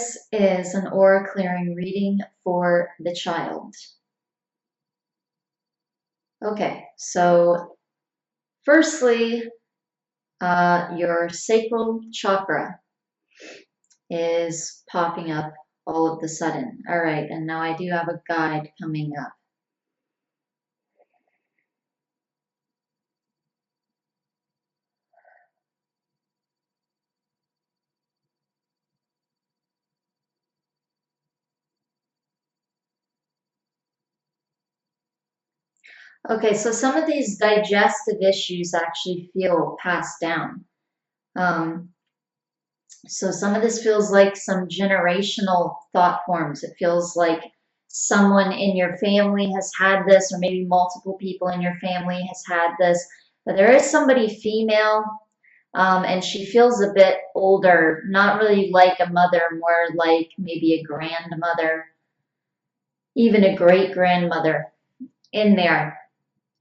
This is an aura clearing reading for the child. Okay, so firstly, your sacral chakra is popping up all of the sudden. All right, and now I do have a guide coming up. Okay, so some of these digestive issues actually feel passed down. Um, so some of this feels like some generational thought forms. It feels like someone in your family has had this, or maybe multiple people in your family has had this. But there is somebody female, and she feels a bit older, not really like a mother, more like maybe a grandmother, even a great grandmother in there.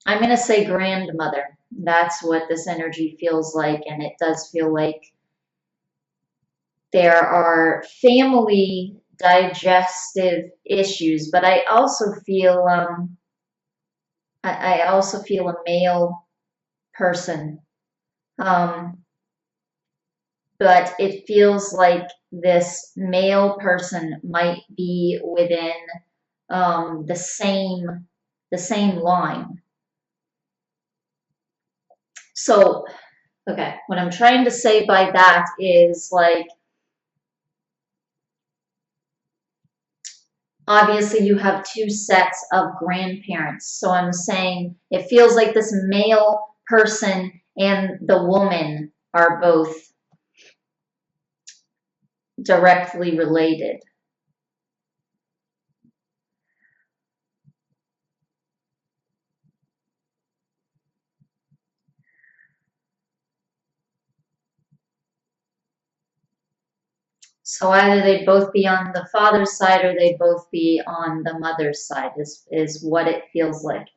I'm going to say grandmother. That's what this energy feels like, and it does feel like there are family digestive issues, but I also feel I also feel a male person, um, but it feels like this male person might be within the same line. So, okay, what I'm trying to say by that is like, obviously you have two sets of grandparents. So I'm saying it feels like this male person and the woman are both directly related. So either they'd both be on the father's side or they'd both be on the mother's side is what it feels like.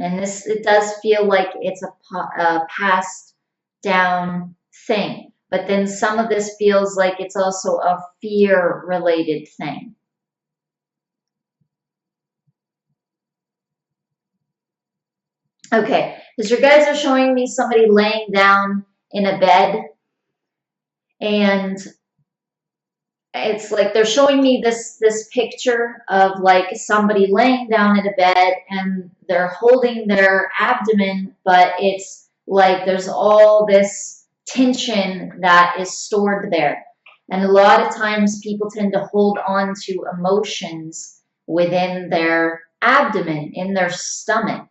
And this, it does feel like it's a passed down thing. But then some of this feels like it's also a fear related thing. Okay, because your guys are showing me somebody laying down in a bed, and it's like they're showing me this picture of like somebody laying down in a bed and they're holding their abdomen, but it's like there's all this tension that is stored there. And a lot of times people tend to hold on to emotions within their abdomen, in their stomach.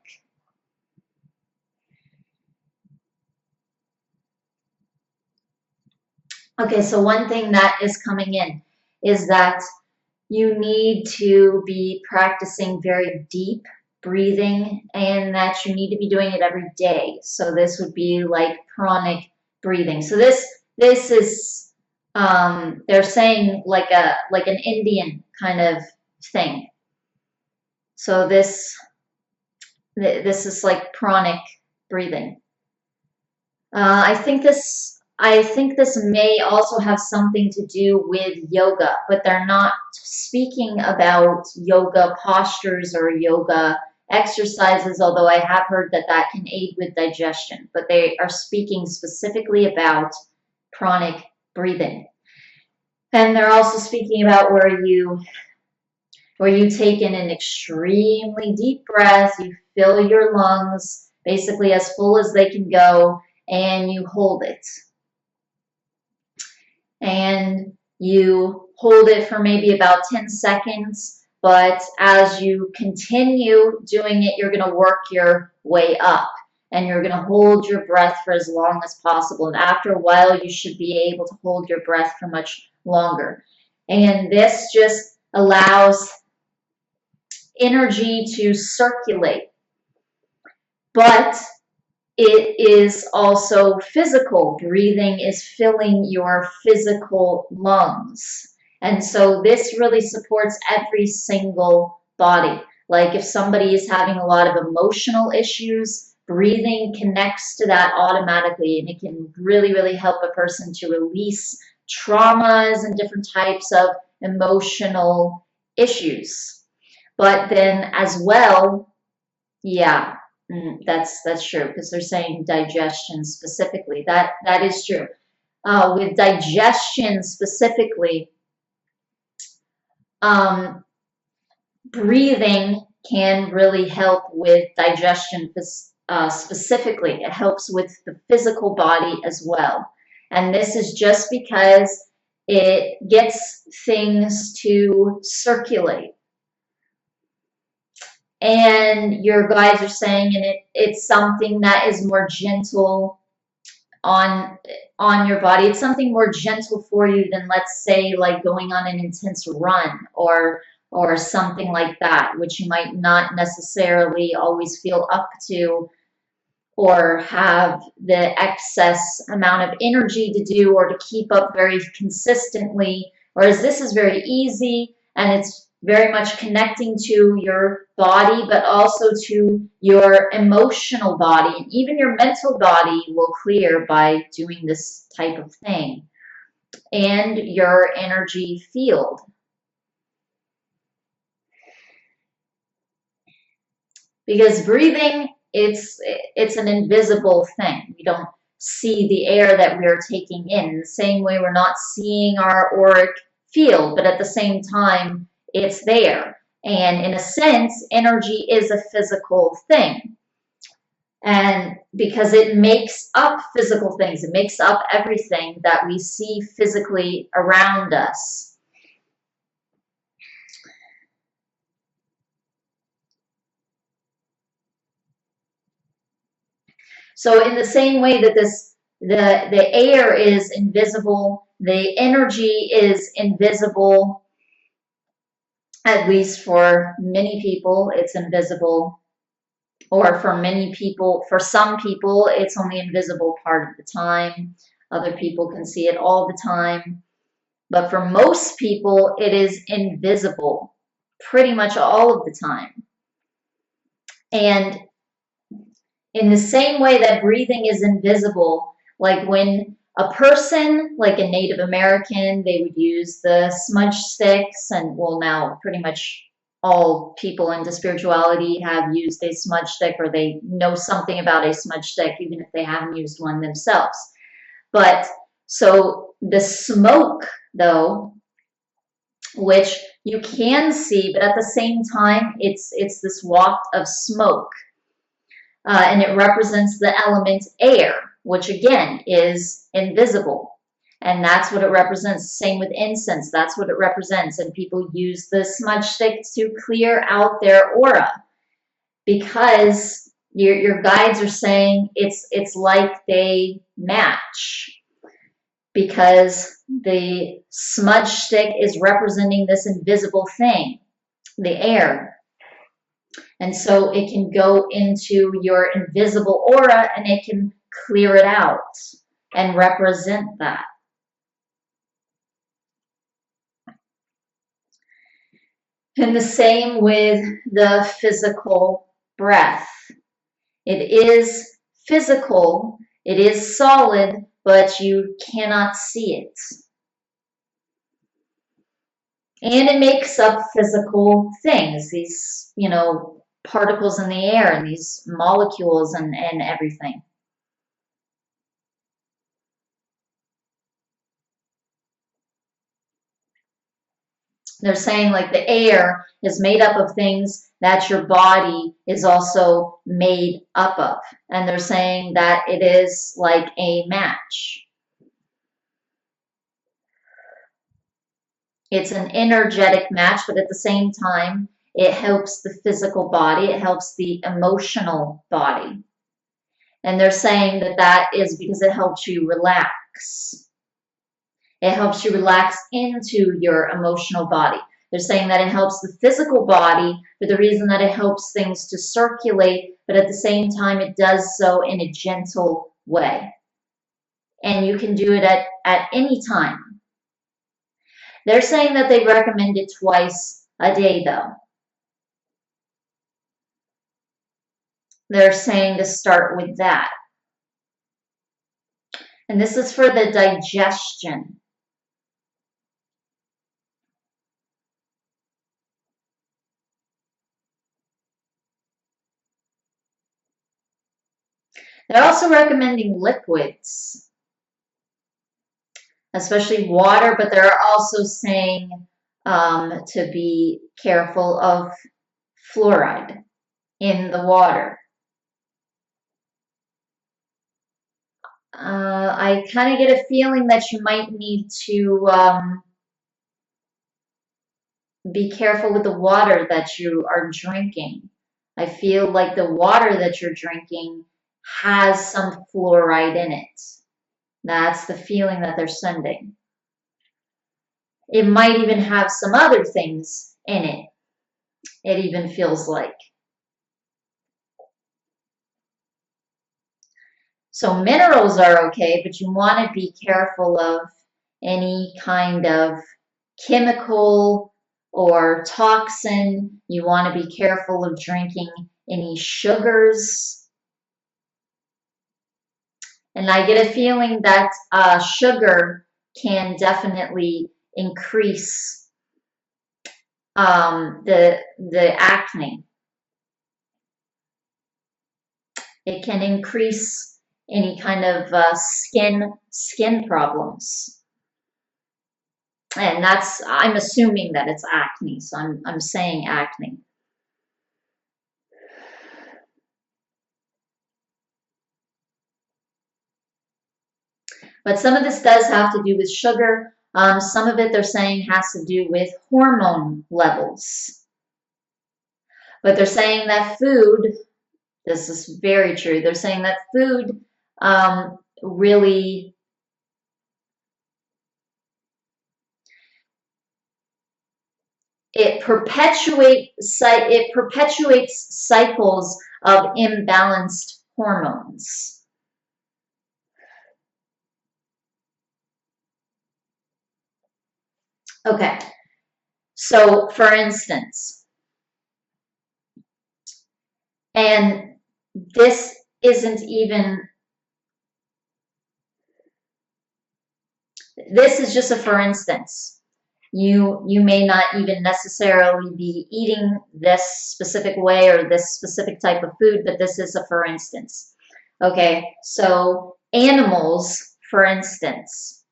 Okay, so one thing that is coming in is that you need to be practicing very deep breathing, and that you need to be doing it every day. So this would be like pranic breathing. So this is they're saying like an Indian kind of thing. So this is like pranic breathing. I think this may also have something to do with yoga, but they're not speaking about yoga postures or yoga exercises, although I have heard that that can aid with digestion. But they are speaking specifically about pranic breathing. And they're also speaking about where you take in an extremely deep breath, you fill your lungs basically as full as they can go, and you hold it. And you hold it for maybe about 10 seconds, but as you continue doing it, you're going to work your way up, and you're going to hold your breath for as long as possible. And after a while, you should be able to hold your breath for much longer. And this just allows energy to circulate. But it is also physical. Breathing is filling your physical lungs. And so this really supports every single body. Like if somebody is having a lot of emotional issues, breathing connects to that automatically, and it can really, really help a person to release traumas and different types of emotional issues. But then as well, yeah, that's true, because they're saying digestion specifically. That is true. With digestion specifically, um, breathing can really help with digestion specifically. It helps with the physical body as well. And this is just because it gets things to circulate. And your guides are saying, and it's something that is more gentle on your body. It's something more gentle for you than, let's say, like going on an intense run or something like that, which you might not necessarily always feel up to or have the excess amount of energy to do or to keep up very consistently. Whereas this is very easy, and it's very much connecting to your body, but also to your emotional body, and even your mental body will clear by doing this type of thing, and your energy field. Because breathing, it's an invisible thing. We don't see the air that we are taking in. The same way we're not seeing our auric field, but at the same time, it's there. And in a sense, energy is a physical thing. And because it makes up physical things, it makes up everything that we see physically around us. So in the same way that the air is invisible, the energy is invisible, at least for many people, it's invisible. Or for many people, for some people, it's only invisible part of the time. Other people can see it all the time. But for most people, it is invisible pretty much all of the time. And in the same way that breathing is invisible, like when a person, like a Native American, they would use the smudge sticks, and well, now pretty much all people into spirituality have used a smudge stick, or they know something about a smudge stick, even if they haven't used one themselves. But so the smoke, though, which you can see, but at the same time, it's this waft of smoke. And it represents the element air, which again is invisible. And that's what it represents. Same with incense, that's what it represents. And people use the smudge stick to clear out their aura, because your guides are saying it's like they match, because the smudge stick is representing this invisible thing, the air. And so it can go into your invisible aura and it can clear it out and represent that. And the same with the physical breath. It is physical, it is solid, but you cannot see it. And it makes up physical things, these, particles in the air and these molecules and everything. They're saying like the air is made up of things that your body is also made up of. And they're saying that it is like a match. It's an energetic match, but at the same time, it helps the physical body, it helps the emotional body. And they're saying that that is because it helps you relax. It helps you relax into your emotional body. They're saying that it helps the physical body for the reason that it helps things to circulate, but at the same time, it does so in a gentle way. And you can do it at any time. They're saying that they recommend it twice a day, though. They're saying to start with that. And this is for the digestion. They're also recommending liquids, especially water, but they're also saying to be careful of fluoride in the water. I kind of get a feeling that you might need to be careful with the water that you are drinking. I feel like the water that you're drinking has some fluoride in it. That's the feeling that they're sending. It might even have some other things in it. It even feels like. So minerals are okay, but you want to be careful of any kind of chemical or toxin. You want to be careful of drinking any sugars. And I get a feeling that sugar can definitely increase the acne. It can increase any kind of skin problems. And I'm assuming that it's acne, so I'm saying acne. But some of this does have to do with sugar. Some of it they're saying has to do with hormone levels. But they're saying that food, this is very true, they're saying that food really it perpetuates cycles of imbalanced hormones. Okay, so for instance, and this isn't even, this is just a for instance. You may not even necessarily be eating this specific way or this specific type of food, but this is a for instance. Okay, so animals, for instance,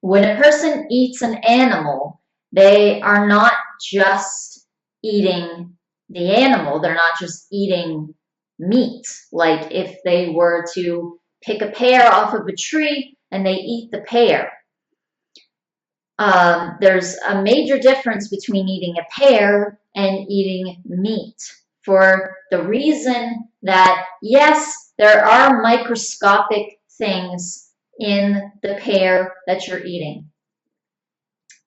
when a person eats an animal, they are not just eating the animal, they're not just eating meat. Like if they were to pick a pear off of a tree and they eat the pear. There's a major difference between eating a pear and eating meat for the reason that, yes, there are microscopic things in the pear that you're eating.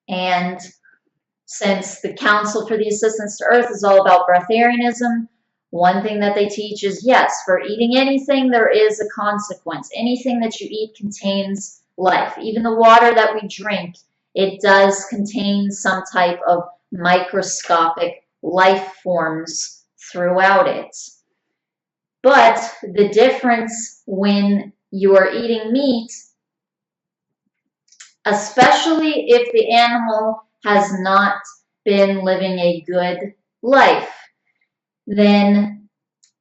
And since the Council for the Assistance to Earth is all about breatharianism, one thing that they teach is, yes, for eating anything, there is a consequence. Anything that you eat contains life. Even the water that we drink, it does contain some type of microscopic life forms throughout it. But the difference when you are eating meat, especially if the animal has not been living a good life, then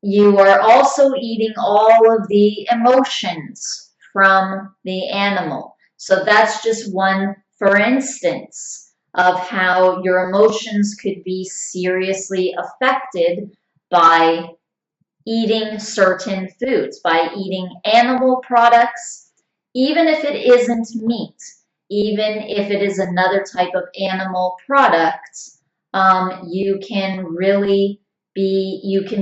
you are also eating all of the emotions from the animal. So that's just one, for instance, of how your emotions could be seriously affected by eating certain foods, by eating animal products, even if it isn't meat, even if it is another type of animal product, you can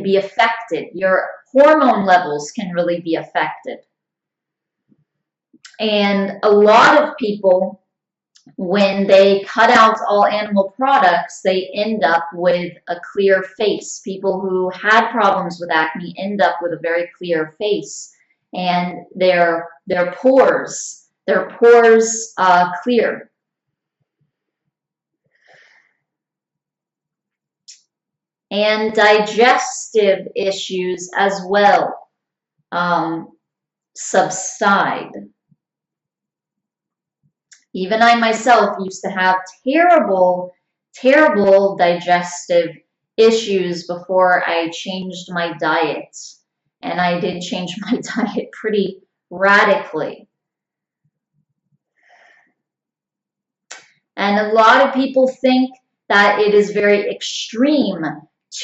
be affected. Your hormone levels can really be affected. And a lot of people, when they cut out all animal products, they end up with a clear face. People who had problems with acne end up with a very clear face, and their pores clear. And digestive issues as well subside. Even I myself used to have terrible digestive issues before I changed my diet. and I did change my diet pretty radically. And a lot of people think that it is very extreme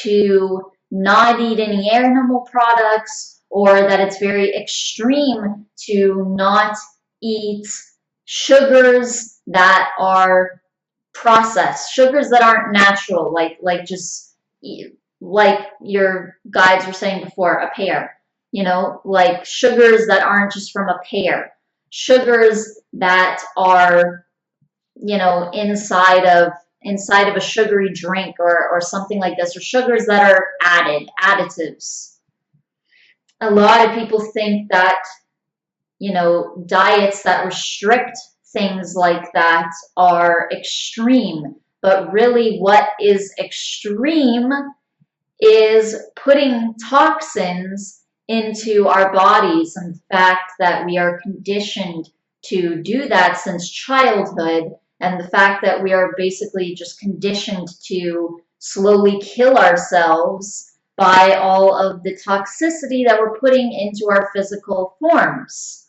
to not eat any animal products, or that it's very extreme to not eat sugars that are processed, sugars that aren't natural, like just like your guides were saying before, a pear, like sugars that aren't just from a pear, sugars that are, inside of a sugary drink, or something like this, or sugars that are additives. A lot of people think that, diets that restrict things like that are extreme, but really what is extreme is putting toxins into our bodies, and the fact that we are conditioned to do that since childhood, and the fact that we are basically just conditioned to slowly kill ourselves by all of the toxicity that we're putting into our physical forms.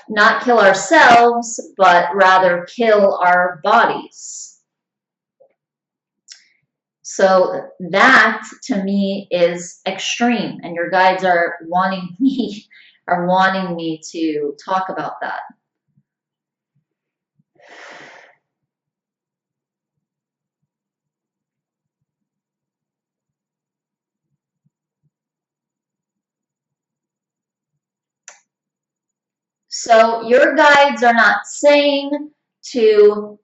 Not kill ourselves, but rather kill our bodies. So that to me is extreme, and your guides are wanting me to talk about that. So your guides are not saying to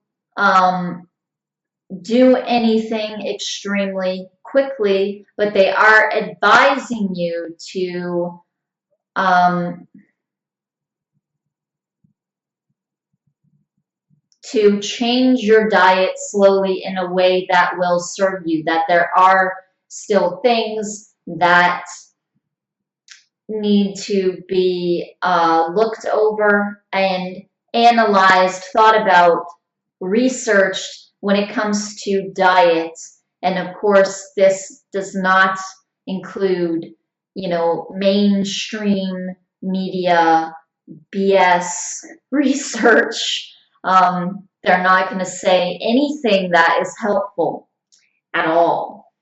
do anything extremely quickly, but they are advising you to change your diet slowly in a way that will serve you, that there are still things that need to be looked over and analyzed, thought about, researched when it comes to diet. And of course, this does not include, mainstream media BS research. They're not going to say anything that is helpful at all,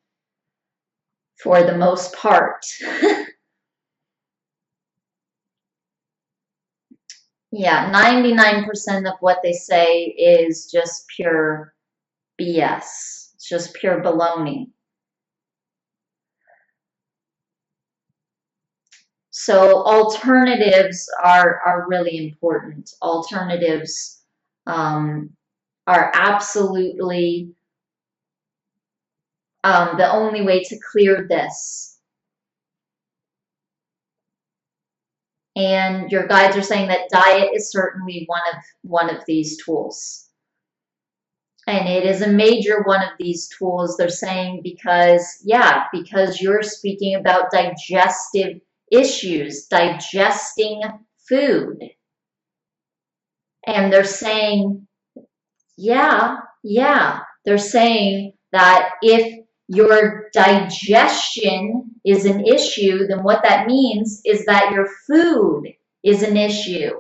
for the most part. Yeah, 99% of what they say is just pure BS. It's just pure baloney. So alternatives are really important. Alternatives are absolutely the only way to clear this. And your guides are saying that diet is certainly one of these tools. And it is a major one of these tools, they're saying, because you're speaking about digestive issues, digesting food. And they're saying, they're saying that if your digestion is an issue, then what that means is that your food is an issue.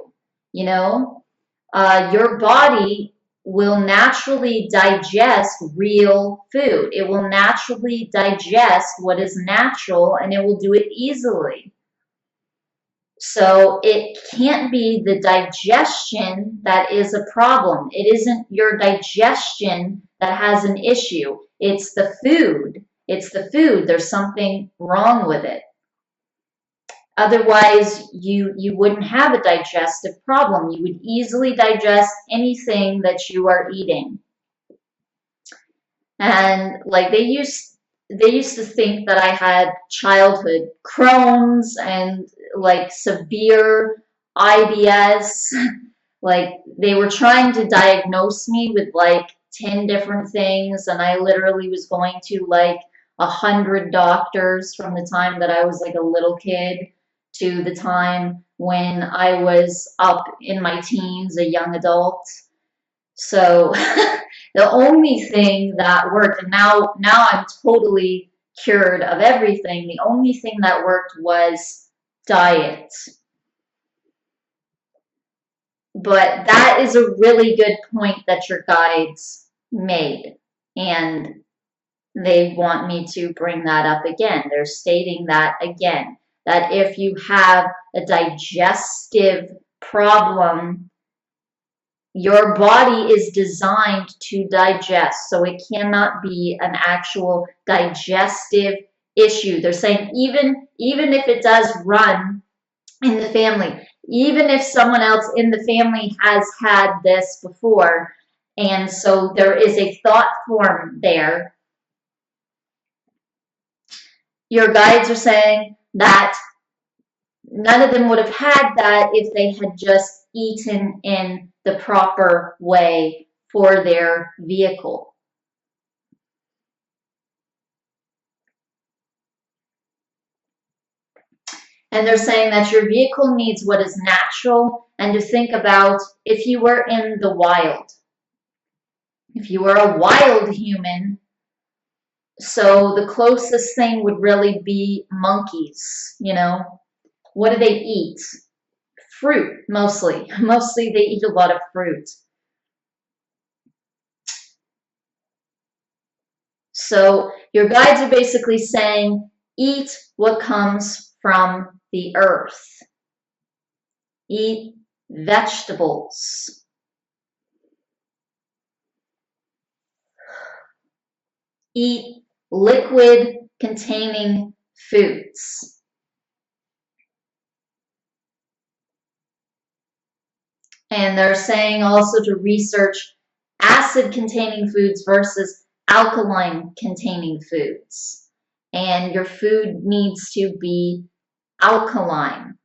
Your body will naturally digest real food. It will naturally digest what is natural, and it will do it easily. So it can't be the digestion that is a problem. It isn't your digestion that has an issue. It's the food. It's the food. There's something wrong with it. Otherwise, you wouldn't have a digestive problem. You would easily digest anything that you are eating. And like they used to think that I had childhood Crohn's and like severe IBS. Like they were trying to diagnose me with like 10 different things, and I literally was going to like 100 doctors from the time that I was like a little kid to the time when I was up in my teens, a young adult. So the only thing that worked, and now I'm totally cured of everything. The only thing that worked was diet. But that is a really good point that your guides made. And they want me to bring that up again. They're stating that again, that if you have a digestive problem, your body is designed to digest, so it cannot be an actual digestive issue. They're saying even if it does run in the family, even if someone else in the family has had this before, and so there is a thought form there, your guides are saying that none of them would have had that if they had just eaten in the proper way for their vehicle. And they're saying that your vehicle needs what is natural, and to think about if you were in the wild. If you were a wild human, so the closest thing would really be monkeys, you know. What do they eat? Fruit, mostly. Mostly they eat a lot of fruit. So your guides are basically saying, eat what comes from the earth. Eat vegetables. Eat liquid containing foods. And they're saying also to research acid containing foods versus alkaline containing foods. And your food needs to be alkaline.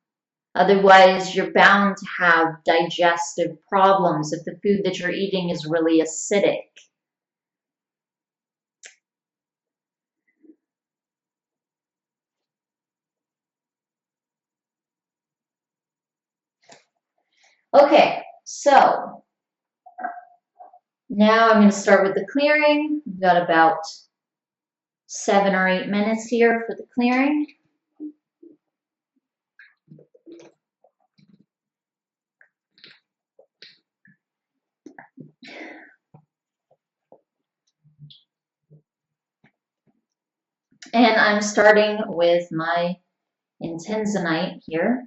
Otherwise, you're bound to have digestive problems if the food that you're eating is really acidic. Okay, so now I'm going to start with the clearing. We've got about 7 or 8 minutes here for the clearing. And I'm starting with my intensonite here.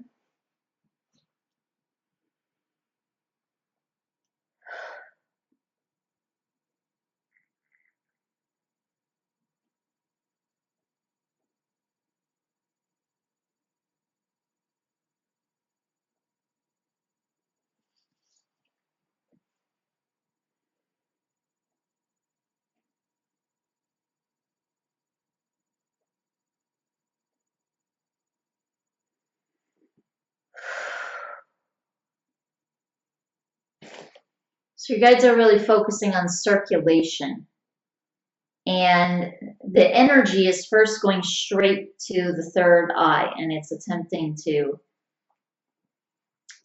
So your guides are really focusing on circulation. And the energy is first going straight to the third eye, and it's attempting to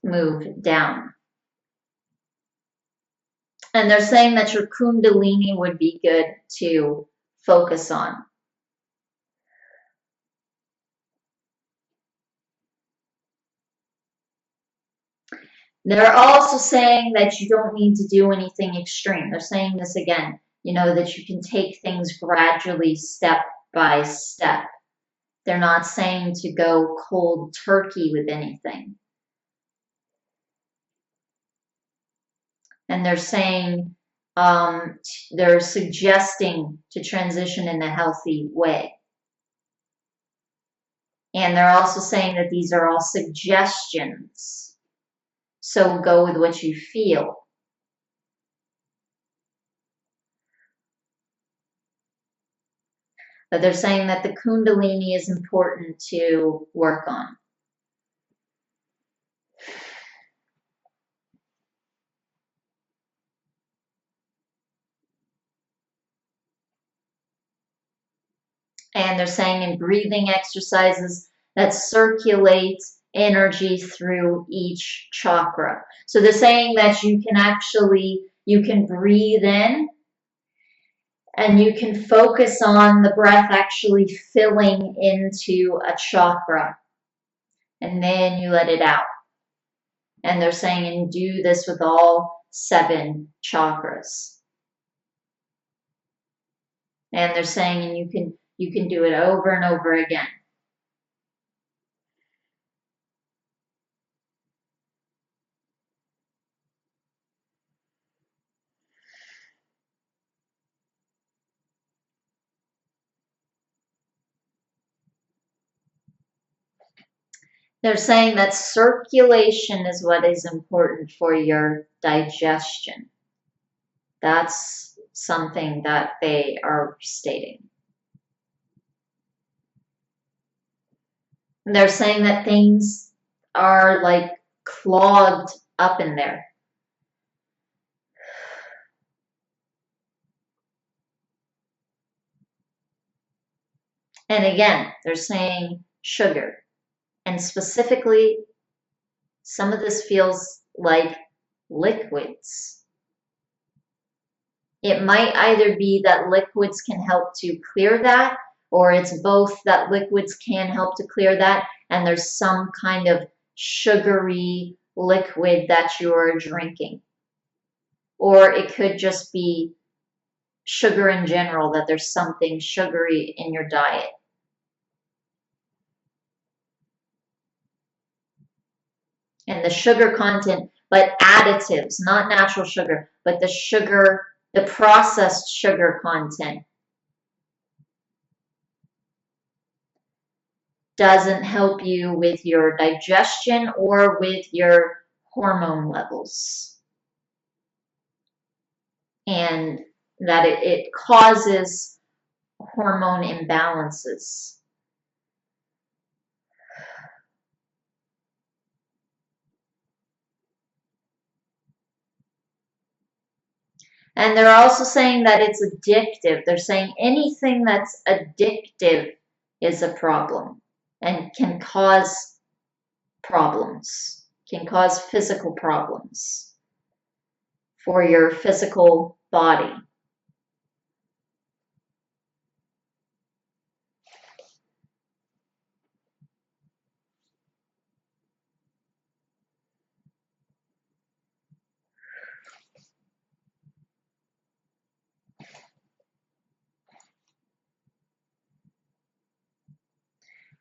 move down. And they're saying that your Kundalini would be good to focus on. They're also saying that you don't need to do anything extreme. They're saying this again, you know, that you can take things gradually, step by step. They're not saying to go cold turkey with anything. And they're saying, they're suggesting to transition in a healthy way. And they're also saying that these are all suggestions. So go with what you feel. But they're saying that the Kundalini is important to work on. And they're saying in breathing exercises that circulate energy through each chakra. So they're saying that you can breathe in And you can focus on the breath actually filling into a chakra. And then you let it out. And they're saying, and do this with all 7 chakras. And they're saying, and you can do it over and over again. They're saying that circulation is what is important for your digestion. That's something that they are stating. And they're saying that things are like clogged up in there. And again, they're saying sugar. And specifically, some of this feels like liquids. It might either be that liquids can help to clear that, or it's both that liquids can help to clear that, and there's some kind of sugary liquid that you're drinking. Or it could just be sugar in general, that there's something sugary in your diet. And the sugar content, but additives, not natural sugar, but the sugar, the processed sugar content doesn't help you with your digestion or with your hormone levels. And that it causes hormone imbalances. And they're also saying that it's addictive. They're saying anything that's addictive is a problem and can cause problems, can cause physical problems for your physical body.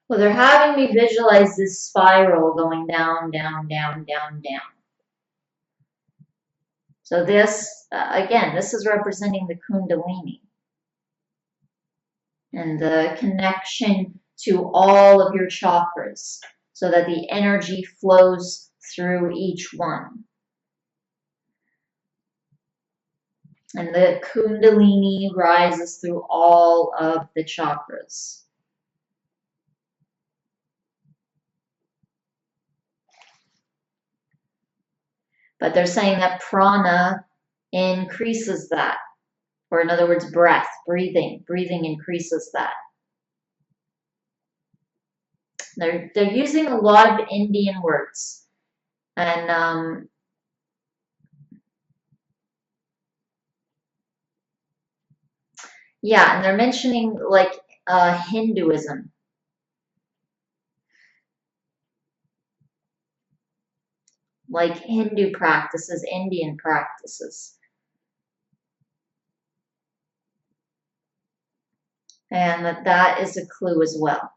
Well, they're having me visualize this spiral going down, down, down, down, down. So this, again, this is representing the Kundalini and the connection to all of your chakras so that the energy flows through each one. And the Kundalini rises through all of the chakras. But they're saying that prana increases that. Or in other words, breath, breathing increases that. They're using a lot of Indian words. And yeah, and they're mentioning like Hinduism. Like Hindu practices, Indian practices. And that is a clue as well.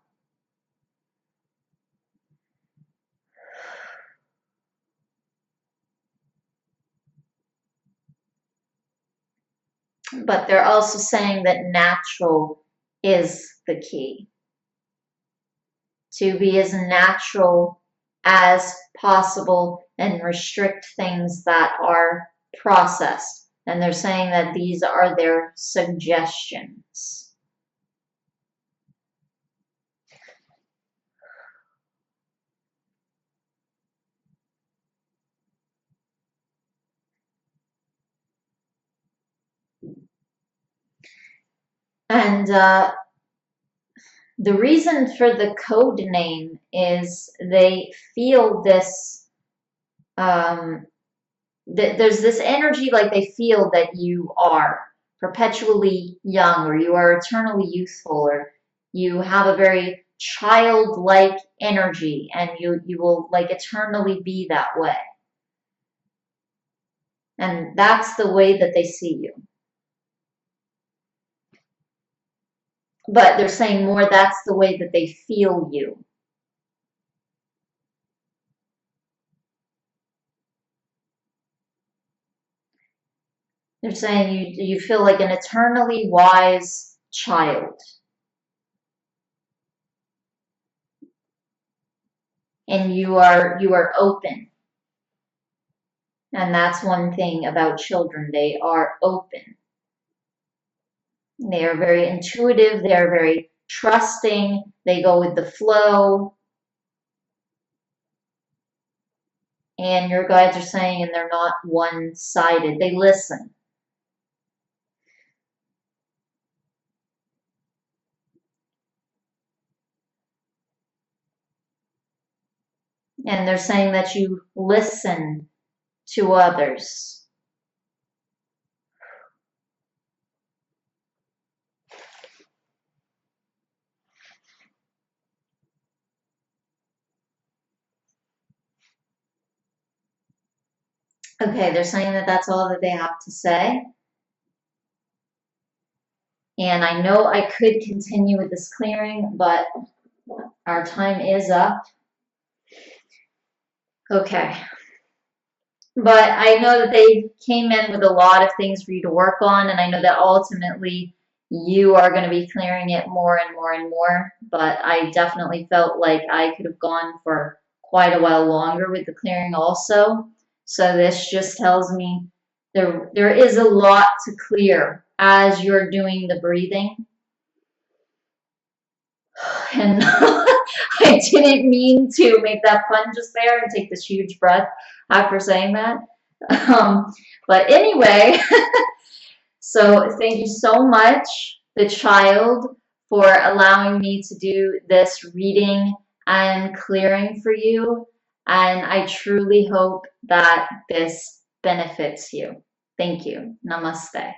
But they're also saying that natural is the key. To be as natural as possible and restrict things that are processed. And they're saying that these are their suggestions. And the reason for the code name is they feel this, there's this energy like they feel that you are perpetually young, or you are eternally youthful, or you have a very childlike energy, and you will like eternally be that way. And that's the way that they see you. But they're saying more that's the way that they feel you. They're saying you feel like an eternally wise child. And you are open. And that's one thing about children. They are open. They are very intuitive. They are very trusting. They go with the flow. And your guides are saying, and they're not one-sided. They listen. And they're saying that you listen to others. Okay, they're saying that that's all that they have to say. And I know I could continue with this clearing, but our time is up. Okay. But I know that they came in with a lot of things for you to work on, and I know that ultimately you are going to be clearing it more and more and more. But I definitely felt like I could have gone for quite a while longer with the clearing also. So this just tells me there is a lot to clear as you're doing the breathing. And I didn't mean to make that pun just there and take this huge breath after saying that. But anyway, so thank you so much, the child, for allowing me to do this reading and clearing for you. And I truly hope that this benefits you. Thank you. Namaste.